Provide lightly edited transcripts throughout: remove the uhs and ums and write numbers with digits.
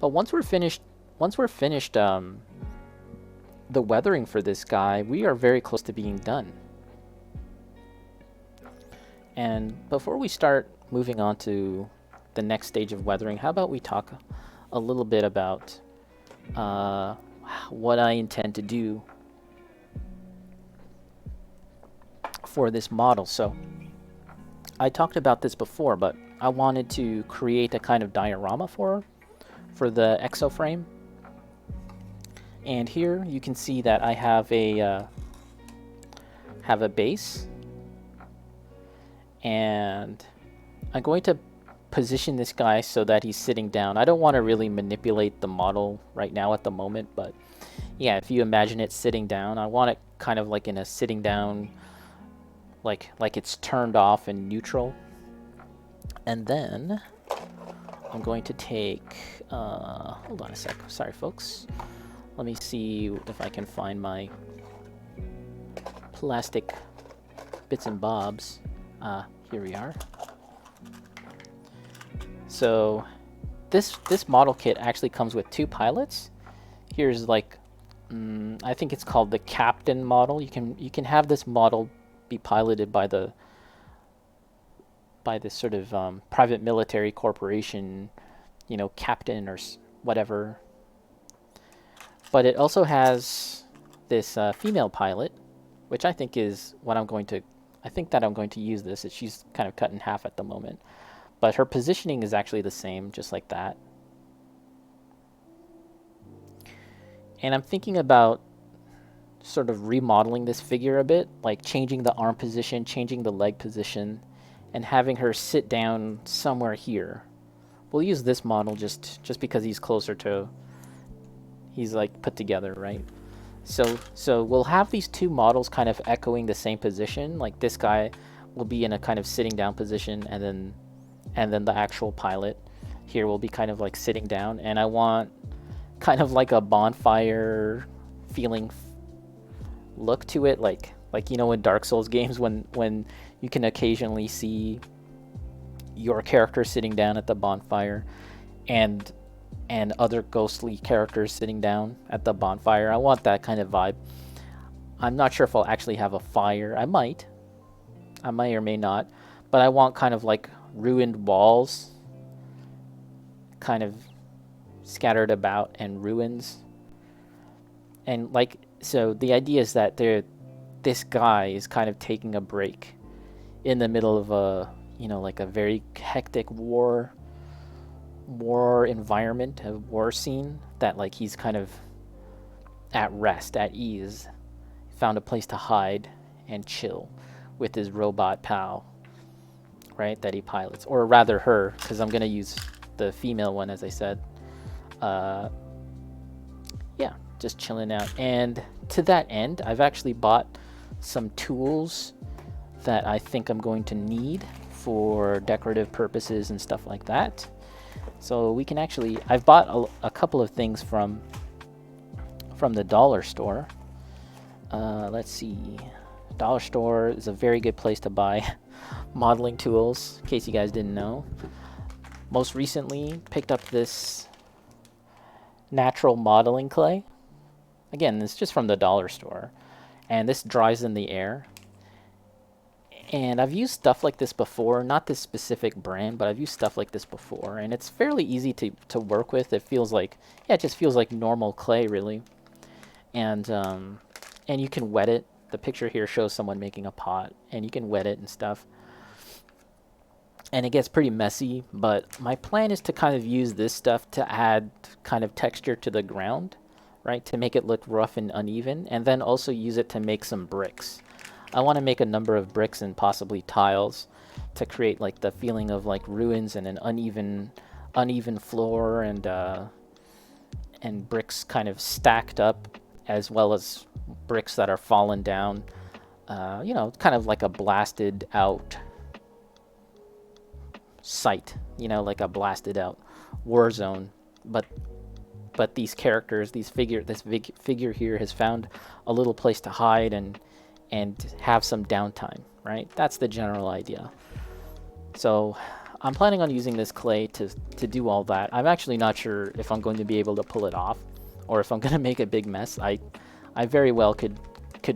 But once we're finished the weathering for this guy, we are very close to being done. And before we start moving on to the next stage of weathering, how about we talk a little bit about what I intend to do for this model. So I talked about this before, but I wanted to create a kind of diorama for the exoframe. And here you can see that I have a base, and I'm going to position this guy so that he's sitting down. I don't want to really manipulate the model right now at the moment, but yeah, if you imagine it sitting down, I want it kind of like in a sitting down, like it's turned off and neutral. And then I'm going to take, hold on a sec, sorry folks. Let me see if I can find my plastic bits and bobs. Here we are. So this model kit actually comes with 2 pilots. Here's like, I think it's called the Captain model. You can have this model be piloted by this sort of private military corporation, you know, captain or whatever. But it also has this female pilot, which I think is what I'm going to. I think that I'm going to use this. She's kind of cut in half at the moment, but her positioning is actually the same, just like that. And I'm thinking about sort of remodeling this figure a bit, like changing the arm position, changing the leg position, and having her sit down somewhere here. We'll use this model just because he's closer to. He's like put together, right? So we'll have these 2 models kind of echoing the same position. Like this guy will be in a kind of sitting down position, and then the actual pilot here will be kind of like sitting down. And I want kind of like a bonfire feeling look to it, like you know in Dark Souls games when you can occasionally see your character sitting down at the bonfire, and other ghostly characters sitting down at the bonfire. I want that kind of vibe. I'm not sure if I'll actually have a fire. I might or may not, but I want kind of like ruined walls kind of scattered about, and ruins. And like, so the idea is that this guy is kind of taking a break in the middle of a, you know, like a very hectic war environment, a war scene, that like he's kind of at rest, at ease, found a place to hide and chill with his robot pal, right, that he pilots. Or rather her, because I'm going to use the female one, as I said. Yeah, just chilling out. And to that end, I've actually bought some tools that I think I'm going to need for decorative purposes and stuff like that. So we can actually, I've bought a couple of things from the dollar store. Let's see. Dollar store is a very good place to buy modeling tools, in case you guys didn't know. Most recently, picked up this natural modeling clay. Again, it's just from the dollar store. And this dries in the air. And I've used stuff like this before, not this specific brand, but I've used stuff like this before, and it's fairly easy to work with. It feels like, yeah, it just feels like normal clay, really. And you can wet it. The picture here shows someone making a pot, and you can wet it and stuff. And it gets pretty messy, but my plan is to kind of use this stuff to add kind of texture to the ground, right, to make it look rough and uneven, and then also use it to make some bricks. I want to make a number of bricks and possibly tiles to create like the feeling of like ruins and an uneven floor, and bricks kind of stacked up, as well as bricks that are fallen down. You know, kind of like a blasted out site, you know, like a blasted out war zone. But these characters, this figure here has found a little place to hide and have some downtime, right? That's the general idea. So I'm planning on using this clay to do all that. I'm actually not sure if I'm going to be able to pull it off, or if I'm going to make a big mess. I very well could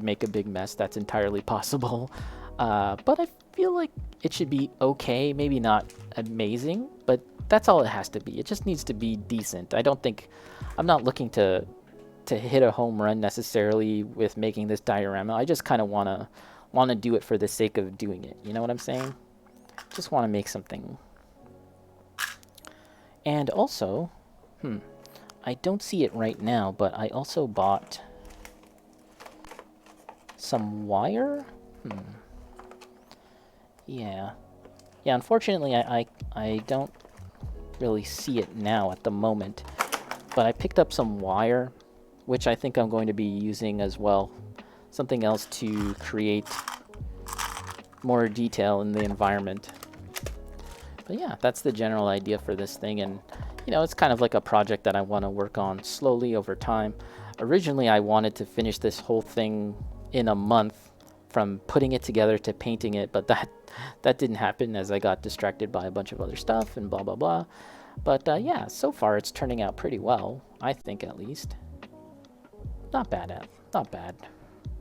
make a big mess. That's entirely possible. But I feel like it should be okay. Maybe not amazing, but that's all it has to be. It just needs to be decent. I'm not looking to hit a home run necessarily with making this diorama. I just kind of wanna do it for the sake of doing it. You know what I'm saying? Just want to make something. And also, I don't see it right now, but I also bought some wire. Yeah. Unfortunately, I don't really see it now at the moment, but I picked up some wire, which I think I'm going to be using as well. Something else to create more detail in the environment. But yeah, that's the general idea for this thing, and you know, it's kind of like a project that I want to work on slowly over time. Originally, I wanted to finish this whole thing in a month from putting it together to painting it, but that didn't happen as I got distracted by a bunch of other stuff and blah blah blah. But yeah, so far it's turning out pretty well, I think, at least. Not bad.